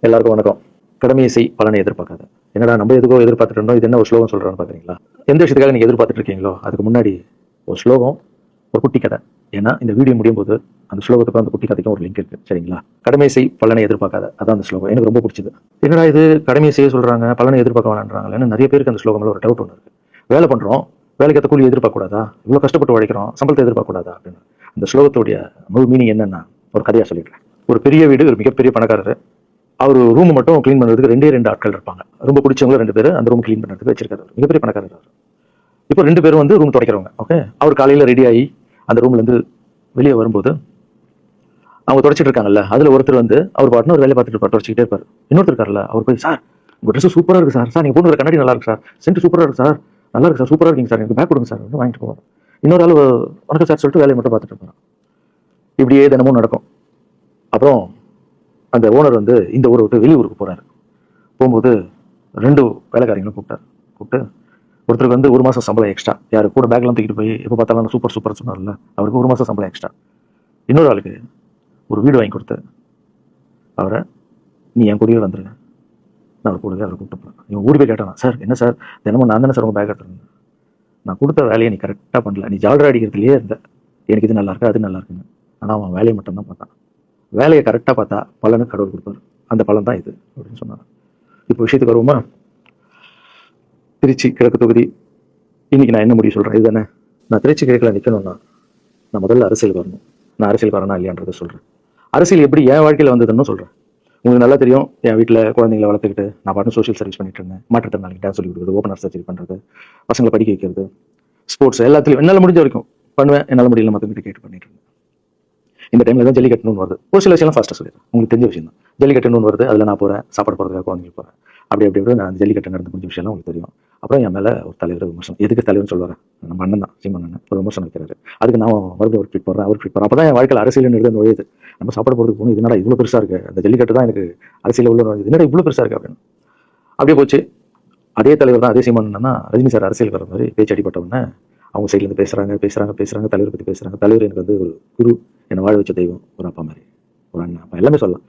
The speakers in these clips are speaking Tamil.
எல்லாருக்கும் வணக்கம். கடமையை செய், பலனை எதிர்பார்க்காத. என்னடா நம்ம எதுக்கோ எதிர்பார்த்துட்டு இருந்தோம், இது என்ன ஒரு ஸ்லோகம் சொல்றான்னு பாக்குறீங்களா? எந்த விஷயத்துக்காக நீங்க எதிர்பார்த்துட்டு இருக்கீங்களோ அதுக்கு முன்னாடி ஒரு ஸ்லோகம், ஒரு குட்டி கதை. ஏன்னா இந்த வீடியோ முடியும் போது அந்த ஸ்லோகத்துக்கும் அந்த குட்டி கதைக்கும் ஒரு லிங்க் இருக்கு, சரிங்களா? கடமை செய், பலனை எதிர்பார்க்காத, அதான் அந்த ஸ்லோகம். எனக்கு ரொம்ப பிடிச்சது. என்னடா இது கடமையை செய்ய சொல்றாங்க, பலனை எதிர்பார்க்க வேணான்றாங்க. நிறைய பேருக்கு அந்த ஸ்லோகம்ல ஒரு டவுட் ஒன்று இருக்கு. வேலை பண்றோம், வேலைக்கு ஏற்ற கூலி எதிர்பார்க்க கூடாதா? இவ்வளவு கஷ்டப்பட்டு உழைக்கிறோம், சம்பளத்தை எதிர்பார்க்க கூடாதா அப்படின்னு. அந்த ஸ்லோகத்துடைய முழு மீனிங் என்னன்னா, ஒரு கதையா சொல்லிடுறேன். ஒரு பெரிய வீடு, ஒரு மிகப்பெரிய பணக்காரர். அவர் ரூம் மட்டும் க்ளீன் பண்ணுறதுக்கு ரெண்டு ஆட்கள் இருப்பாங்க. ரொம்ப பிடிச்சவங்க 2 பேர் அந்த ரூம் க்ளீன் பண்ணுறதுக்கு வச்சிருக்காரு. மிகப்பெரிய பணக்காரர். இப்போ 2 பேரும் வந்து ரூம் துடைக்கிறவங்க. ஓகே, அவர் காலையில் ரெடி ஆகி அந்த ரூம்லேருந்து வெளியே வரும்போது அவங்க துடைச்சிட்டு இருக்காங்கல்ல, அதில் ஒருத்தர் வந்து அவர் பாட்டுன்னு ஒரு வேலையை பார்த்துட்டு இருப்பார், துடைச்சிக்கிட்டே இருப்பார். இன்னொருத்தர் இருக்கார்ல, அவர் போய், சார் உங்கள் ட்ரெஸ் சூப்பராக இருக்குது சார், நீங்கள் போட்டு கண்ணாடி நல்லா இருக்கு சார், சென்ட் சூப்பராக இருக்கு சார், நல்லா இருக்கு சார், சூப்பராக இருக்கீங்க சார், எனக்கு பேக் கொடுங்க சார், வாங்கிட்டு போவார். இன்னொரு ஆள் வணக்கம் சார் சொல்லிட்டு வேலையை மட்டும் பார்த்துட்டு இருப்பார். இப்படியே தினமும் நடக்கும். அப்புறம் அந்த ஓனர் வந்து இந்த ஊரை விட்டு வெளியூருக்கு போறாரு. போகும்போது 2 வேலைக்காரங்களும் கூப்பிட்டு ஒருத்தருக்கு வந்து 1 மாசம் சம்பளம் எக்ஸ்ட்ரா, யாரு கூட பேக்லாம் தூக்கிட்டு போய் எப்போ பார்த்தாலும் சூப்பர் சூப்பர் சொன்னார்ல, அவருக்கு 1 மாசம் சம்பளம் எக்ஸ்ட்ரா. இன்னொரு ஆளுக்கு ஒரு வீடு வாங்கி கொடுத்து அவரை, நீ என் கூடவே வந்துருங்க, நான் அவர் கூடவே அவரை கூப்பிட்டு போறேன். இவன் ஓடி போய் கேட்டான், சார் என்ன சார் தினமும் நான் தானே சார் உங்க பேக் எடுத்துருந்தேன், நான் கொடுத்த வேலையை நீ கரெக்டாக பண்ணல, நீ ஜாலரா அடிக்கிறதுலேயே இருந்த, எனக்கு இது நல்லா இருக்கு அது நல்லா இருக்குன்னு. ஆனால் அவன் வேலையை மட்டும்தான் பார்த்தான். வேலையை கரெக்டாக பார்த்தா பலனு கடவுள் கொடுப்பாரு. அந்த பலன் தான் இது அப்படின்னு சொன்னாங்க. இப்போ விஷயத்துக்கு வருவோமா? திருச்சி கிழக்கு தொகுதி. இன்னைக்கு நான் என்ன முடிவு சொல்றேன் இதுதானே. நான் திருச்சி கிழக்கில் நிற்கணும்னா நான் முதல்ல அரசியலுக்கு வரணும். நான் அரசியலுக்கு வரணும் இல்லையான்றதை சொல்றேன். அரசியல் எப்படி என் வாழ்க்கையில் வந்ததுன்னு சொல்றேன். உங்களுக்கு நல்லா தெரியும், என் வீட்டில் குழந்தைங்களை வளர்த்துக்கிட்டு நான் பாட்டு சோஷியல் சர்வீஸ் பண்ணிட்டு இருந்தேன். மாற்றுத்திறனாளிக்கு டான்ஸ் சொல்லி கொடுக்குறது, ஓப்பனர் சர்ஜரி பண்ணுறது, பசங்களை படிக்க வைக்கிறது, ஸ்போர்ட்ஸ் எல்லாத்துலையும் என்னால் முடிஞ்ச வரைக்கும் பண்ணுவேன். என்னால் முடியல மற்றவங்கிட்ட கேட்டு பண்ணிட்டு இருந்தேன். இந்த டைம்ல தான் ஜல்லிக்கட்டுன்னு வருது. ஒரு சில விஷயம் ஃபாஸ்ட்டாக சொல்லிடுறேன், உங்களுக்கு தெரிஞ்ச விஷயம் தான். ஜல்லிக்கட்டுன்னு வருது, அதில் நான் போகிறேன், சாப்பாடு போகிறதுக்காக குழந்தைங்க போகிறேன். அப்படி நான் ஜல்லிக்கட்டு நடந்து முடிஞ்ச விஷயம்லாம் உங்களுக்கு தெரியும். அப்புறம் என் மேலே ஒரு தலைவர் விமர்சனம், எதுக்கு தலைவர்னு சொல்லுவார், நம்ம அண்ணன் தான், சீமான் அண்ணன் ஒரு விமர்சனம் வைக்கிறாரு. அதுக்கு நான் மறுபடியும் ஒரு ட்வீட் போடுறேன், அவர் ட்வீட் போகிறேன். அப்போ தான் என் வாழ்க்கையில் அரசியல் எடுத்து நுழையுது. நம்ம சாப்பாடு போகிறதுக்கு போகணும், இதனால இவ்வளோ பெருசாக இருக்குது, அந்த ஜல்லிக்கட்டு தான் எனக்கு அரசியல் உள்ள நுழையுது, என்னடா இவ்வளோ பெருசாக இருக்குது அப்படின்னு. அப்படியே போச்சு. அதே தலைவர் தான், அதே சீமான் அண்ணன் தான் ரஜினி சார் அரசியல் வர மாதிரி பேச்சு அடிப்பட்டவுடனே அவங்க சைட்லேருந்து பேசுகிறாங்க, தலைவரை பற்றி பேசுகிறாங்க. தலைவர் எனக்கு வந்து ஒரு குரு, என்னை வாழ வச்ச தெய்வம், ஒரு அப்பா மாதிரி, ஒரு அண்ணன், அப்பா எல்லாமே சொல்லலாம்.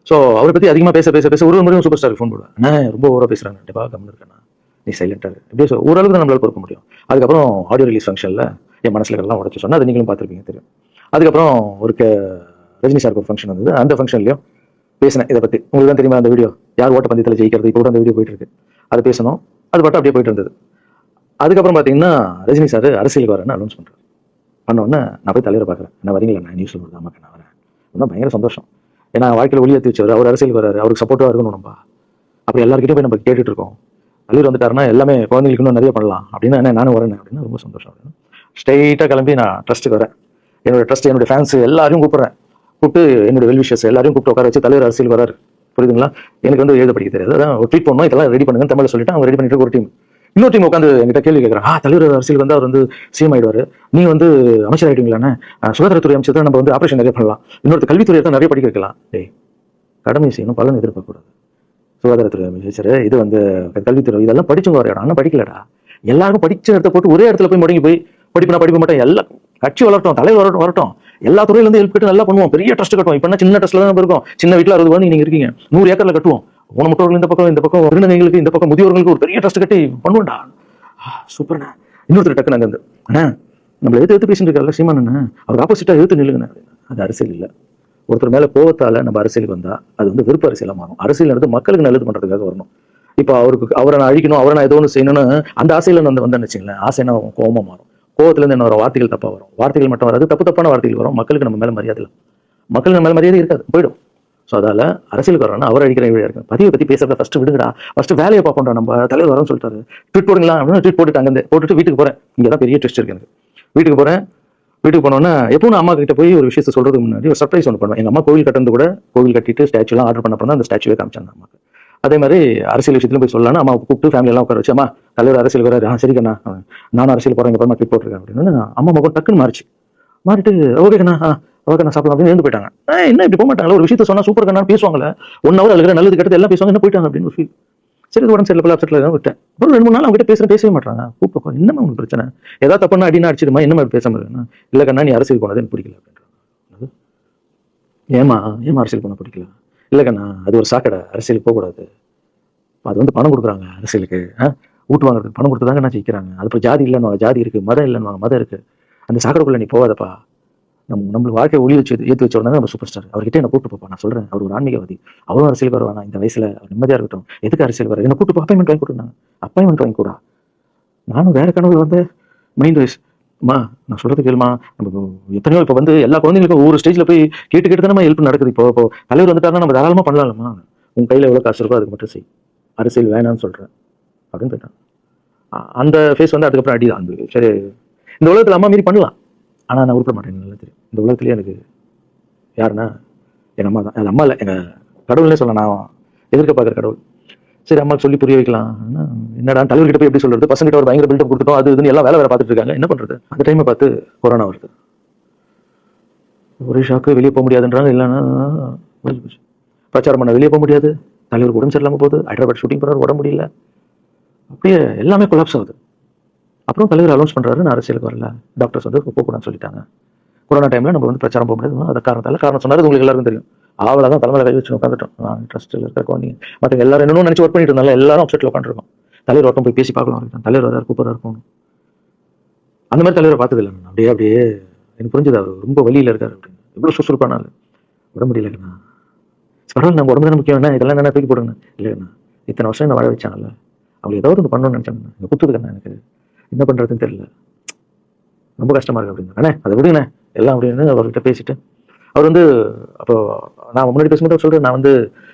ஸோ அவரை பற்றி அதிகமாக பேச ஒரு முறையும் சூப்பர் ஸ்டாருக்கு ஃபோன் போடுவேன், அண்ணா ரொம்ப ஓவராக பேசுகிறாங்க, கண்டிப்பாக கம்மியாக இருக்கேண்ணா, நீ சைலண்டாக இப்படியே ஓரளவுக்கு தான் நம்மளால் பொறுக்க முடியும். அதுக்கப்புறம் ஆடியோ ரிலீஸ் ஃபங்க்ஷனில் என் மனசில் எல்லாம் உடச்சி சொன்னால் அதை நீங்களும் பார்த்துருப்பீங்க, தெரியும். அதுக்கப்புறம் ஒரு ரஜினி சாருக்கு ஒரு ஃபங்க்ஷன் வந்தது. அந்த ஃபங்க்ஷன்லையும் பேசினேன் இதை பற்றி. உங்களுக்கு தான் தெரியுமா அந்த வீடியோ, யார் ஓட்ட பந்தயத்தில் ஜெயிக்கிறது, இப்போ கூட அந்த வீடியோ போயிட்டு இருக்கு. அது பேசணும், அது மட்டும் அப்படியே போயிட்டு இருந்தது. அதுக்கப்புறம் பார்த்தீங்கன்னா ரஜினி சார் அரசியலுக்கு வரேன்னு அனௌன்ஸ் பண்ணுறாரு. பண்ணோன்னே நான் போய் தலைவரை பார்க்குறேன், என்ன வரீங்களா, நான் நியூஸில் வருது, ஆமாக்கா நான் வரேன். இன்னும் பயங்கர சந்தோஷம். ஏன்னா வாழ்க்கையில் ஒளி ஏற்றி வச்சவர், அவர் அரசியலுக்கு வராரு, அவருக்கு சப்போர்ட்டாக இருக்கணும் நம்ம. அப்படி எல்லாருக்கிட்டையும் போய் நம்ம கேட்டுட்டு இருக்கோம். தலைவர் வந்துட்டாருன்னா எல்லாமே குழந்தைங்களுக்கு இன்னும் நிறைய பண்ணலாம் அப்படின்னு. என்ன நானும் வரேன் அப்படின்னா ரொம்ப சந்தோஷம் அப்படின்னு ஸ்ட்ரெயிட்டாக கிளம்பி நான் ட்ரஸ்ட்டுக்கு வரேன். என்னோட ட்ரஸ்ட், என்னோட ஃபேன்ஸ் எல்லாரையும் கூப்பிட்றேன். கூப்பிட்டு என்னோட வெல்விஷர்ஸ் எல்லாரையும் கூப்பிட்டு உட்கார வச்சு தலைவர் அரசியல் வராரு, புரியுதுங்களா? எனக்கு வந்து எழுத படிக்க தெரியாது, அதான் ஒரு ட்வீட் பண்ணணும், இதெல்லாம் ரெடி பண்ணுங்க தமிழில் சொல்லிட்டு அவங்க ரெடி பண்ணிட்டு ஒரு டீம். இன்னொரு டீம் உட்காந்து என்கிட்ட கேள்வி கேட்குறான், தலைவர் அரசியல் வந்து அவர் வந்து சிஎம் ஆயிடுவாரு, நீ வந்து அமைச்சர் ஆகிட்டீங்களானே, சுகாதாரத்துறை அமைச்சர் தான், நம்ம வந்து ஆபரேஷன் நிறைய பண்ணலாம், இன்னொரு கல்வித்துறையை தான் நிறைய படிக்க வைக்கலாம். கடமை செய்யணும், பலன் எதிர்பார்க்கக்கூடாது. சுகாதாரத்துறை அமைச்சர், இது வந்து கல்வித்துறை, இதெல்லாம் படிச்சவங்க வர இடம், ஆனால் படிக்கலடா. எல்லாரும் படிச்ச இடத்த போட்டு ஒரே இடத்துல போய் முடங்கி போய் படிக்க மாட்டேன். எல்லாம் கட்சி வளரட்டும், தலைவர் வரட்டும், எல்லா துறையிலேருந்து ஹெல்ப் கேட்டு நல்லா பண்ணுவோம், பெரிய ட்ரஸ்ட் கட்டுவோம். இப்போ சின்ன ட்ரஸ்ட்ல தான் இருக்கும், சின்ன வீட்டில் 60 ரூபாய் நீங்க இருக்கீங்க, 100 ஏக்கர்ல கட்டுவோம். ஊனமுற்றவர்கள் இந்த பக்கம் திருநங்கைகளுக்கு இந்த பக்கம் முதியோர்களுக்கு ஒரு பெரிய ட்ரஸ்ட் கட்டி பண்ணுவோம்டா, சூப்பர்ண்ணா. இன்னொருத்தர் டக்குன்னு அங்கே வந்து, அண்ணா நம்மள எடுத்து பேசிட்டு இருக்காருல்ல சீமான் அண்ணன், அவருக்கு ஆப்போசிட்டா எடுத்து நில்லுங்கண்ணா. அது அரசியல் இல்லை. ஒருத்தர் மேல கோவத்தால நம்ம அரசியலுக்கு வந்தா அது வந்து விருப்ப அரசியலா மாறும். அரசியல் நடந்து மக்களுக்கு நல்லது பண்றதுக்காக வரணும். இப்போ அவரை நான் அழிக்கணும், அவரை நான் ஏதோ ஒன்று செய்யணும்னு அந்த ஆசையில வந்தேன்னு வச்சுங்களேன், ஆசைனா கோவமா மாறும். கோவத்துல இருந்து என்ன வரும், வார்த்தைகள் தப்பா வரும். வார்த்தைகள் மட்டும் வராது, தப்பான வார்த்தைகள் வரும். மக்களுக்கு நம்ம மேல மரியாதை இல்லை, மக்களுக்கு நம்ம மேல மரியாதை இருக்காது, போயிடும். ஸோ அதால அரசியலுக்கு வரணும்னா அவர் அடிக்கிற வழியா இருக்கு. பதிவை பத்தி பேசுறத ஃபர்ஸ்ட் விடுங்கடா, ஃபர்ஸ்ட் வேலையை பார்க்கணும். நம்ம தலைவர் வரணும்னு சொல்லிட்டாரு, ட்வீட் போடுங்களா அப்படின்னு ட்வீட் போட்டுட்டு அங்கே போட்டுட்டு வீட்டுக்கு போறேன். இங்கதான் பெரிய ட்விஸ்ட் இருக்கு எனக்கு. வீட்டுக்கு போனோன்னா எப்பவும் நான் அம்மா கிட்ட போய் ஒரு விஷயத்த சொல்றதுக்கு முன்னாடி ஒரு சர்ப்ரைஸ் ஒன்று பண்ணுவேன். எங்க அம்மா கோவில் கட்டுறது கூட, கோவில் கட்டிட்டு ஸ்டாச்சுலாம் ஆர்டர் பண்ண தான் அந்த ஸ்டாச்சுவே காமிச்சாங்க அம்மாக்கு. அதே மாதிரி அரசியல் விஷயத்துல போய் சொல்லலாம்னு அம்மா கூப்பிட்டு ஃபேமிலி எல்லாம் உட்கார வச்சு, அம்மா தலைவர் அரசியல் வராரு, சரிக்கண்ணா நானும் அரசியல் போறேன், அப்புறமா ட்வீட் போட்டிருக்கேன் அப்படின்னு அம்மா முகம் டக்குன்னு மாறிட்டு ஓகேண்ணா சாப்பிடலாம் அப்படின்னு எழுந்து போயிட்டாங்க. என்ன இப்படி போக மாட்டாங்களா, ஒரு விஷயத்த சொன்னா சூப்பர் கண்ணா பேசுவாங்களே, 1 hour அழுகிற நல்லது கெட்டது எல்லாம் பேசுவாங்க, என்ன போயிட்டாங்க அப்படின்னு ஒரு ஃபீல். சரி உடம்பு சரியில்லை அப்செட்ல விட்டேன். அப்புறம் 2-3 நாள் அவங்க கிட்ட பேசவே மாட்டாங்க. கூப்பிட்டு என்னமா உங்களுக்கு பிரச்சனை, ஏதாவது தப்புனா அடினா அடிச்சிடுமா, என்ன பேசாம இருக்குன்னா, இல்ல கண்ணா நீ அரசியல் போனது எனக்கு பிடிக்கல அப்படின்றாங்க. ஏமா அரசியல் பண்ண பிடிக்கல, இல்லை கண்ணா, அது ஒரு சாக்கடை, அரசியலுக்கு போகக்கூடாது. அது வந்து பணம் கொடுக்குறாங்க அரசியலுக்கு, ஊட்டு வாங்குறதுக்கு பணம் கொடுத்து தாங்க நான் ஜெயிக்கிறாங்க. அது இப்போ ஜாதி இல்லைன்னு ஜாதி இருக்கு, மதம் இல்லைன்னு மதம் இருக்கு. அந்த சாக்கடைக்குள்ள நீ போகாதப்பா. நம்மளுக்கு வாழ்க்கை ஒளி வச்சு ஏற்றி வச்சவங்க நம்ம சூப்பர் ஸ்டார். அவர்கிட்ட என்ன கூட்டு போப்பா, நான் சொல்றேன். அவர் ஒரு ஆன்மீகவாதி, அவரும் அரசியலுக்கு வருவானா இந்த வயசுல, அவர் நிம்மதியா இருக்கட்டும். எதுக்கு அரசியல் வர, என்ன கூட்டு போ, அப்பாயின்மெண்ட் வாங்கி கொடுங்க, அப்பாயின்மெண்ட் வாங்கி கூடா. நானும் வேற கனவு வந்து மைண்ட் வைஸ். அம்மா நான் சொல்றது கேளுமா, நம்ம எத்தனையோ இப்போ வந்து எல்லா குழந்தைங்களுக்கும் ஒவ்வொரு ஸ்டேஜ்ல போய் கேட்டு கேட்டு தானே ஹெல்ப் நடக்குது. இப்போ தலைவர் வந்துட்டாருன்னா நம்ம தாராளமா பண்ணலாமா. உன் கையில எவ்வளவு காசு இருக்கோ அதுக்கு மட்டும் செய், அரசியல் வேணாம்னு சொல்றேன் அப்படின்னு போயிட்டான். அந்த ஃபேஸ் வந்து அதுக்கப்புறம் அடிதான். அந்த சரி, இந்த உலகத்துல அம்மா மீறி பண்ணலாம், ஆனா நான் உருப்பட மாட்டேன். நல்லா தெரியும் இந்த உலகத்துலயே எனக்கு யாருன்னா எங்க அம்மா தான். அது அம்மா இல்லை, எங்க கடவுள்னே சொல்ல, நான் எதிர்க்க பார்க்குற கடவுள். சரி அம்மா சொல்லி புரிய வைக்கலாம். என்னடா தலைவர்கிட்ட போய் எப்படி சொல்றது, பசங்கிட்ட ஒரு பயங்கர பில்டப் கொடுத்துட்டோம், அது இதுன்னு எல்லாம் வேலை வேற பார்த்துட்டு இருக்காங்க, என்ன பண்றது. அந்த டைமை பார்த்து கொரோனா வருது, ஒரே ஷாக்கு, வெளியே போக முடியாதுன்றாங்க. இல்லைன்னா பிரச்சாரம் பண்ண வெளியே போக முடியாது, தலைவருக்கு உடம்பு சரியில்லாம போகுது, ஹைதராபாத் ஷூட்டிங் போறாரு, உடம்பு முடியல, அப்படியே எல்லாமே கொலாப்ஸ் ஆகுது. அப்புறம் தலைவர் அனௌன்ஸ் பண்றாரு, நான் அரசியலுக்கு வரல, டாக்டர்ஸ் வந்து போகக்கூடாதுன்னு சொல்லிட்டாங்க. கொரோனா டைம்ல நம்ம வந்து பிரச்சாரம் போக முடியாது, அந்த காரணம் சொன்னாரு, உங்களுக்கு எல்லாருக்கும் தெரியும். அவ்வளோதான், தலைமையில கை வச்சு உட்காந்துட்டோம். ட்ரஸ்ட்டில் இருக்க குழந்தைங்க மற்ற எல்லாரும் என்னன்னு நினச்சி ஒர்க் பண்ணிட்டு இருந்தாலும் எல்லாரும் அப்செட்டில் உட்காந்துருக்கோம். தலைவர் ஒருத்தம் போய் பேசி பார்க்கலாம், தலைவர் வராரு, கூப்பிட்றா இருக்கும். அந்த மாதிரி தலைவரை பார்த்தது இல்லை. அப்படியே அப்படியே எனக்கு புரிஞ்சது, அவர் ரொம்ப வழியில் இருக்காரு அப்படின்னு. எவ்வளோ சுறுசுறுப்பானால உடம்பு முடியலண்ணா. பரவாயில்ல, நம்ம உடம்பு தானே முக்கியம், என்ன இதெல்லாம் என்ன தூக்கி போடுங்க. இல்லைண்ணா, இத்தனை வருஷம் என்ன வாழ வச்சாங்கல்ல, அவங்க ஏதாவது ஒன்று பண்ணணும்னு நினச்சாங்க. இங்கே குத்துதுக்கண்ணா, எனக்கு என்ன பண்ணுறதுன்னு தெரியல, ரொம்ப கஷ்டமா இருக்கு அப்படின்னு. அண்ணே அதை விடுங்கண்ணே எல்லாம் அப்படின்னு அவர்கிட்ட பேசிட்டு, அவர் வந்து அப்போ நான் முன்னாடி பேசும்போது சொல்றேன்,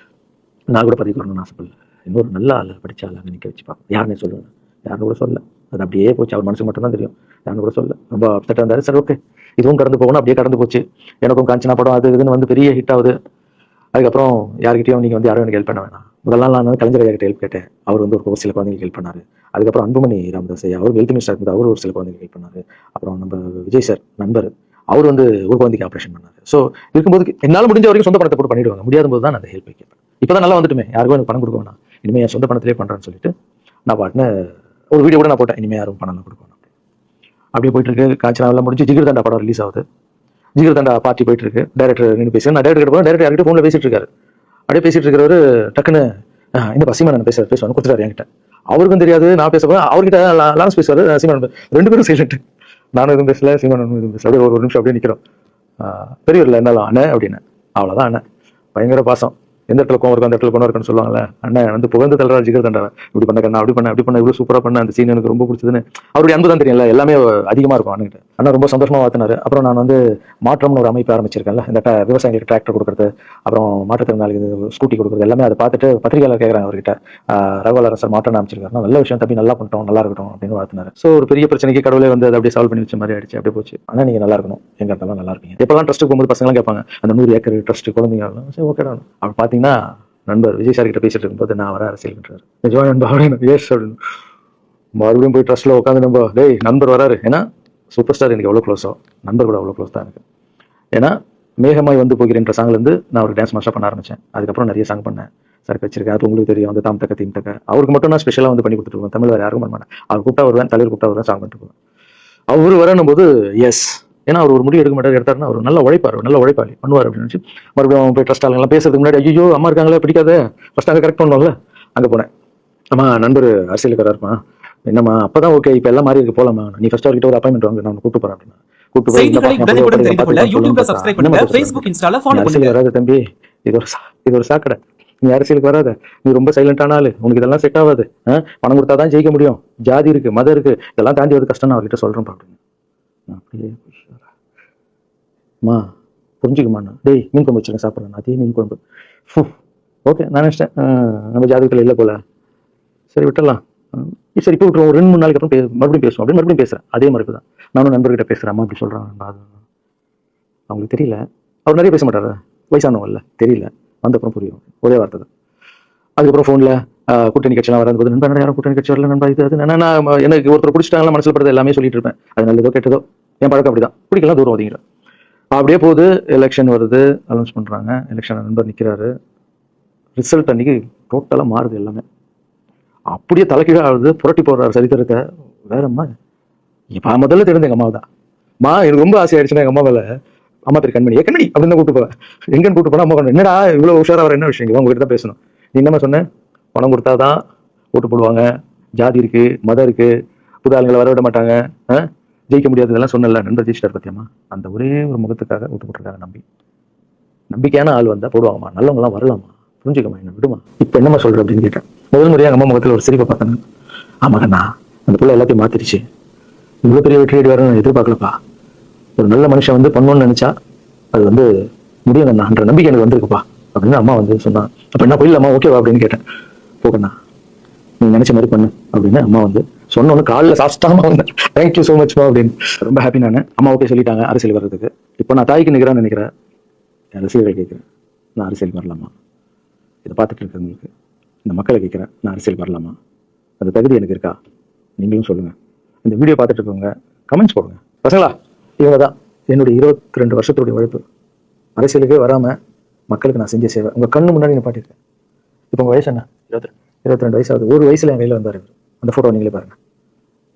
நான் கூட பதிவு வரணும்னு ஆசைப்படல, இன்னொரு நல்ல ஆள் படிச்ச ஆள் அங்கே நிற்க வச்சு பார்ப்பேன், யாருன்னு சொல்லுவேன், யாரும் கூட சொல்ல. அது அப்படியே போச்சு, அவர் மனசுக்கு மட்டும் தான் தெரியும், யாரும் கூட சொல்ல. ரொம்ப அப்செட்டாக இருந்தாரு. சரி ஓகே, இதுவும் கடந்து போகணும், அப்படியே கடந்து போச்சு. எனக்கும் காஞ்சனா படம் அது இதுன்னு வந்து பெரிய ஹிட் ஆகுது. அதுக்கப்புறம் யார்கிட்டயும் நீங்கள் வந்து யாரும் எனக்கு ஹெல்ப் பண்ண வேணாம். முதல் நாள் நான் வந்து கலைஞர் ஐயா கிட்ட ஹெல்ப் கேட்டேன், அவர் வந்து ஒரு சில குழந்தைங்களுக்கு ஹெல்ப் பண்ணாரு. அதுக்கப்புறம் அன்புமணி ராமதாஸ் ஐயா, அவர் ஹெல்த் மினிஸ்டர் இருக்குது, அவர் ஒரு சில குழந்தைங்களுக்கு ஹெல்ப் பண்ணாரு. அப்புறம் நம்ம விஜய் சார் நண்பர், அவர் வந்து ஒரு குழந்தைக்கு ஆப்ரேஷன் பண்ணாரு. ஸோ இருக்கும்போது என்னால் முடிஞ்ச வரைக்கும் சொந்த பணத்தை போட்டு பண்ணிடுவாங்க, முடியாத போது தான் நான் அந்த ஹெல்ப் கேட்பேன். இப்போதான் நல்லா வந்துட்டுமே, யாருக்கும் எனக்கு பணம் கொடுக்க வேணாம், இனிமேல் என் சொந்த பணத்திலே பண்ணுறேன்னு சொல்லிட்டு நான் பாட்டின ஒரு வீடியோ கூட நான் போட்டேன், இனிமேல் யாரும் பணம் கொடுக்க வேணாம். அப்படியே போயிட்டு இருக்கு. காஞ்சனாவெல்லாம் முடிஞ்சு ஜிகிர் தண்டா படம் ரிலீஸ் ஆகுது. ஜிகிர் தண்டா பார்ட்டி போயிட்டு இருக்கு. டேரக்டர் நின்று பேசுகிறேன், நான் டேரக்டர் போகிறேன், டேரக்டர் யார்கிட்ட ஃபோனில் பேசிட்டு இருக்காரு. அப்படியே பேசிட்டு இருக்கிறவர் டக்குன்னு இந்த சீமான் பேசுவாங்க கொடுத்துட்டாரு என்கிட்ட. அவருக்கும் தெரியாது நான் பேசுவேன், அவர்கிட்ட லான்ஸ் பேசுவார் சீமான். ரெண்டு பேரும் சைலண்ட், நானும் எதுவும் பேசல, சீமான் எதுவும் பேசல. அப்படியே ஒரு நிமிஷம் அப்படியே நிற்கிறோம். பெரியவரில் என்னலாம் அண்ணன் அப்படின்னு, அவ்வளோதான் அண்ணன். பயங்கர பாசம், எந்த இடத்துல கோவம் இருக்கும் அந்த இடத்துல கொண்டு இருக்குன்னு சொல்லுவாங்கல்ல. அண்ணன் வந்து புகழ்ந்து தள்ளுறா ஜிகர் தண்டாவை, இப்படி பண்ண கண்ணா, அப்படி பண்ண இவ்வளோ சூப்பராக பண்ண, அந்த சீன் எனக்கு ரொம்ப பிடிச்சதுன்னு. அவருடைய அன்பு தான் தெரியல, எல்லாமே அதிகமாக இருக்கும் அண்ணன்கிட்ட. அண்ணா ரொம்ப சந்தோஷமாக வாழ்த்தினாரு. அப்புறம் நான் வந்து மாற்றம்னு ஒரு அமைப்பு ஆரம்பிச்சிருக்கேன்ல, இந்த விவசாயிகளுக்கு டிராக்டர் கொடுக்குறது, அப்புறம் மாற்றுத்திறனாளிகளுக்கு ஸ்கூட்டி கொடுக்குறது, எல்லாமே அதை பார்த்துட்டு பத்திரிகையாளர் கேட்குறாங்க அவர்கிட்ட, ரகுவலர் சார் மாற்றம் அமைச்சிருக்காரு, நல்ல விஷயம் தம்பி, நல்லா பண்ணிட்டோம், நல்லா இருக்கட்டும் அப்படின்னு வாழ்த்தினாரு. ஸோ ஒரு பெரிய பிரச்சனைக்கு கடவுளே வந்து அதை அப்படியே சால்வ் பண்ணி வச்ச மாதிரி ஆயிடுச்சு. அப்படியே போச்சு. ஆனால் நீங்கள் நல்லா இருக்கணும், எங்க இருந்தாலும் நல்லா இருப்பீங்க. எப்பெல்லாம் ட்ரஸ்ட்டுக்கு போகும்போது பசங்களாம் கேட்பாங்க, அந்த 100 ஏக்கர் ட்ரஸ்ட் குழந்தைங்க, சரி ஓகேடா. அப்படி பார்த்தீங்கன்னா நண்பர் விஜய் சார் கிட்ட பேசிட்டு இருக்கும்போது, நான் வர அரசியல்ன்றாரு, நிஜமா நண்பா அப்படின்னு. ஏஸ் அப்படின்னு மறுபடியும் போய் ட்ரஸ்ட்ல உட்காந்து நம்ம டேய் நண்பர் வராரு. ஏன்னா சூப்பர் ஸ்டார் எனக்கு எவ்வளோ க்ளோஸோ, நண்பர் கூட அவ்வளோ க்ளோஸ் தான் எனக்கு. ஏன்னா மேகமாய் வந்து போகிறேன்ற சாங்லேருந்து நான் ஒரு டான்ஸ் மாஸ்டர் பண்ண ஆரம்பித்தேன். அதுக்கப்புறம் நிறைய சாங் பண்ணேன், சார் வச்சிருக்கேன். அது உங்களுக்கு தெரியும், அந்த தாம் தக்க தீம் தக்க அவருக்கு மட்டும் நான் ஸ்பெஷலாக வந்து பண்ணி கொடுத்துருவேன். தமிழ் வேறு யாருக்கும் பண்ண மாட்டேன். அவர் கூப்பிட்டா வருவேன், தலைவர் கூப்பிட்டா வருவேன், சாங் பண்ணிட்டு போவேன். அவர் வரணும் போது எஸ், ஏன்னா அவர் ஒரு முடிவு எடுக்க மாட்டார், எடுத்தாருன்னா அவர் நல்லா உழைப்பார், நல்ல உழைப்பாளி பண்ணுவார் அப்படின்னு நினச்சி மறுபடியும் போய் ட்ரஸ்ட் ஆளுங்கெல்லாம் பேசுறதுக்கு முன்னாடி, ஐயோ அம்மா இருக்காங்களே பிடிக்காத, ஃபர்ஸ்ட் அங்கே கரெக்ட் பண்ணுவாங்கல்ல, அங்கே போனேன். அம்மா நண்பர் அரசியலுக்கு வராருமா, என்னம்மா அப்பதான் ஓகே, இப்போ எல்லாம் மாறி இருக்கு, போலாமா, நீ ஃபர்ஸ்ட் அவர்கிட்ட ஒரு அப்பாயின்மெண்ட் வாங்க, நான் கூப்பிட்டு போறேன் அப்படின்னா. வராது தம்பி, இது ஒரு சாக்கடை, நீ அரசியலுக்கு வராத, நீ ரொம்ப சைலண்டான ஆளு, உனக்கு இதெல்லாம் செட் ஆகாது, பணம் கொடுத்தாதான் ஜெயிக்க முடியும், ஜாதி இருக்கு மதம் இருக்கு, இதெல்லாம் தாண்டி வந்து கஷ்டம், நான் அவர்கிட்ட சொல்றேன் அப்படின்னு. அப்படியே மா புரிஞ்சுக்குமாண்ணா, டேய் மீன் குழம்பு வச்சுருக்கேன் சாப்பிட்றேன், அதே மீன் குழம்பு. ஓகே நான் நினச்சிட்டேன் நம்ம ஜாதகத்தில் இல்லை போல, சரி விட்டுடலாம், சரி இப்போ விட்டுருவோம், ஒரு 2-3 நாளைக்கு அப்புறம் மறுபடியும் பேசுவோம் அப்படின்னு மறுபடியும் பேசுகிறேன். அதே மாதிரி தான் நானும் நண்பர்கிட்ட பேசுகிறேன், அம்மா அப்படி சொல்கிறாங்க, அவங்களுக்கு தெரியல, அவர் நிறைய பேச மாட்டார், வயசானவங்கல்ல, தெரியல, வந்தப்புறம் புரியும், ஒரே வார்த்தை தான். அதுக்கப்புறம் ஃபோனில் கூட்டணி கட்சியெல்லாம் வரும்போது, நண்பா யாரும் கூட்டணி கட்சி வரல நண்பா, இது அது நான் எனக்கு ஒருத்தர் பிடிச்சிட்டாங்களா மனசில் படுறது எல்லாமே சொல்லிட்டு இருப்பேன். அது நல்லதோ கெட்டதோ, என் பழக்கம் அப்படிதான், பிடிக்கலாம் தூரம் ஒதுங்கிடும். அப்படியே போகுது. எலெக்ஷன் வருது, அனௌன்ஸ் பண்ணுறாங்க, எலெக்ஷன் நண்பர் நிற்கிறாரு. ரிசல்ட் அன்னைக்கு டோட்டலாக மாறுது எல்லாமே, அப்படியே தலைக்கீழ ஆகுது, புரட்டி போடுறாரு சரித்திரத்தை. வேறம்மா இப்போ முதல்ல தெரிஞ்ச எங்கள் அம்மாவை தான். எனக்கு ரொம்ப ஆசை ஆயிடுச்சுன்னா எங்கள் அம்மா மேலே அம்மா பேர் கண்மணி, கண்மணி அப்படின்னு தான் கூட்டு போவேன். எங்கன்னு கூட்டு போனா அம்மா கொண்டு என்னடா இவ்வளவு உஷாரா வர, என்ன விஷயம் உங்ககிட்ட தான் பேசணும். நீ என்னமா சொன்ன, பணம் கொடுத்தாதான் ஓட்டு போடுவாங்க, ஜாதி இருக்கு, மதம் இருக்கு, புது ஆளுங்களை வரவிட மாட்டாங்க, ஜெயிக்க முடியாது, இதெல்லாம் சொன்னல. நண்பர் ஜெயிச்சிட்டார் பத்தியம்மா. அந்த ஒரே ஒரு முகத்துக்காக ஓட்டு போட்டிருக்காங்க. நம்பிக்கையான ஆள் வந்தா போடுவாங்கம்மா, நல்லவங்க எல்லாம் வரலாமா, புரிஞ்சுக்கமா, என்ன விடுமா. இப்ப என்னம்மா சொல்ற அப்படின்னு கேட்டேன். முதல் முறையாக அம்மா முகத்துல ஒரு சிரிப்பை பார்த்தேன். ஆமாங்கண்ணா, அந்த பிள்ளை எல்லாத்தையும் மாத்திருச்சு, இவ்வளவு பெரிய வெற்றி வரணும்னு எதிர்பார்க்கலப்பா. ஒரு நல்ல மனுஷன் வந்து பண்ணணும்னு நினைச்சா அது வந்து முடியுங்கண்ணான்ற நம்பிக்கை எனக்கு வந்திருக்குப்பா அப்படின்னு அம்மா வந்து சொன்னான். அப்ப என்ன போயிடலாமா, ஓகேவா அப்படின்னு கேட்டேன். போகண்ணா, நீ நினைச்ச மாதிரி பண்ணு அப்படின்னு அம்மா வந்து சொன்னோன்னு காலில் சாஸ்தாமா வந்தேன். தேங்க்யூ ஸோ மச்மா அப்படின்னு. ரொம்ப ஹாப்பி நான். அம்மா ஓகே சொல்லிட்டாங்க அரசியல் வர்றதுக்கு. இப்போ நான் தாய்க்கு நிற்கிறேன்னு நினைக்கிறேன். ரசிகர்கள் கேட்குறேன், நான் அரசியல் வரலாமா? இதை பார்த்துட்டு இருக்கிறவங்களுக்கு, இந்த மக்களை கேட்குறேன், நான் அரசியல் வரலாமா? அந்த தகுதி எனக்கு இருக்கா? நீங்களும் சொல்லுங்க. இந்த வீடியோ பார்த்துட்டு இருக்கவங்க கமெண்ட்ஸ் போடுங்க. பசங்களா, இவங்க தான் என்னுடைய 22 வருஷத்துடைய உழைப்பு. அரசியலுக்கே வராம மக்களுக்கு நான் செஞ்ச சேவை உங்க கண்ணு முன்னாடி நான் பாட்டிருக்கேன். இப்போ உங்க வயசு என்ன? 22 வயசாகுது. ஒரு வயசுல என் கையில் வந்தார் அந்த போட்டோ, நீங்களே பாருங்க.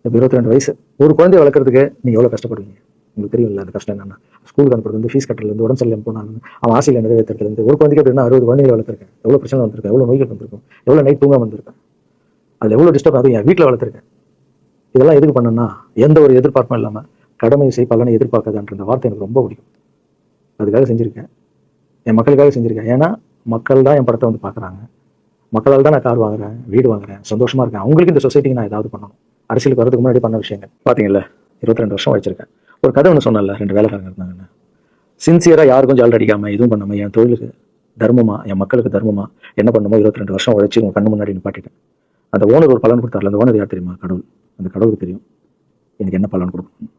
இப்போ 22 வயசு. ஒரு குழந்தைய வளர்க்கறதுக்கு நீங்க எவ்வளவு கஷ்டப்படுவீங்க உங்களுக்கு தெரியும் இல்லை? அந்த கஷ்டம் என்னன்னா, ஸ்கூலுக்கு அனுப்புறது வந்து, ஃபீஸ் கட்டுறதுலேருந்து, உடம்பு சரியில்லாம போனாலும் அவன் ஆசையில் நிறைவேற்றுறதுலேருந்து, ஒரு குழந்தைக்கு அப்படின்னா 60 குழந்தைகளை வளர்த்துருக்கேன். எவ்வளோ பிரச்சனை வந்திருக்கேன், எவ்வளோ நோய்கள் வந்திருக்கும், எவ்வளோ நைட் தூங்காம வந்திருக்கேன், அதில் எவ்வளோ டிஸ்டர்ப் ஆகுது. என் வீட்டில் வளர்த்துருக்கேன். இதெல்லாம் எதுக்கு பண்ணணும்னா, எந்த ஒரு எதிர்பார்ப்பும் இல்லாமல் கடமை செய் பலனை எதிர்பார்க்காதான்ற அந்த வார்த்தை எனக்கு ரொம்ப பிடிக்கும். அதுக்காக செஞ்சுருக்கேன், என் மக்களுக்காக செஞ்சுருக்கேன். ஏன்னா மக்கள் தான் என் படத்தை வந்து பார்க்குறாங்க. மக்களால் தான் நான் கார் வாங்குறேன், வீடு வாங்குறேன், சந்தோஷமா இருக்கேன். அவங்களுக்கு இந்த சொசைட்டிக்கு நான் ஏதாவது பண்ணணும். அரசியலுக்கு வரதுக்கு முன்னாடி பண்ண விஷயங்கள் பார்த்தீங்கல்ல. 22 வருஷம் வச்சிருக்கேன். ஒரு கதை ஒன்று சொன்னல, 2 வேலைக்காரங்க இருந்தாங்கன்னு. சின்சியராக யாருக்கும் ஜால் அடிக்காம எதுவும் பண்ணாமல் என் தொழிலுக்கு தர்மமா, என் மக்களுக்கு தர்மமா என்ன பண்ணுமோ 22 வருஷம் உழைச்சி உங்க கண்ணு முன்னாடி நிப்பாட்டிட்டேன். அந்த ஓனர் ஒரு பலன் கொடுத்தார்ல, அந்த ஓனர் யார் தெரியுமா? கடவுள். அந்த கடவுளுக்கு தெரியும் எனக்கு என்ன பலன் கொடுக்கணும்.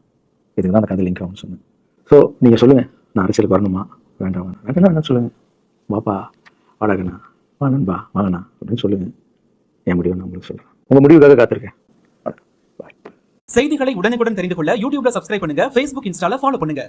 இதுக்கு தான் அந்த கதை லிங்க் ஆகும்னு சொன்னேன். ஸோ நீங்கள் சொல்லுங்கள், நான் அரசியலுக்கு வரணுமா வேண்டாம்? வேண்டாம் சொல்லுங்கள். வாப்பா, வாடகண்ணா, வா நண்பா, வாங்கண்ணா அப்படின்னு சொல்லுங்கள். என் முடிவு நான் உங்களுக்கு சொல்கிறேன். உங்கள் முடிவுக்காக காத்திருக்கேன். செய்திகளை உடனுக்குடன் தெரிந்து கொள்ள யூடியூப்ல சப்ஸ்கிரைப் பண்ணுங்க, Facebook, Instaல ஃபாலோ பண்ணுங்க.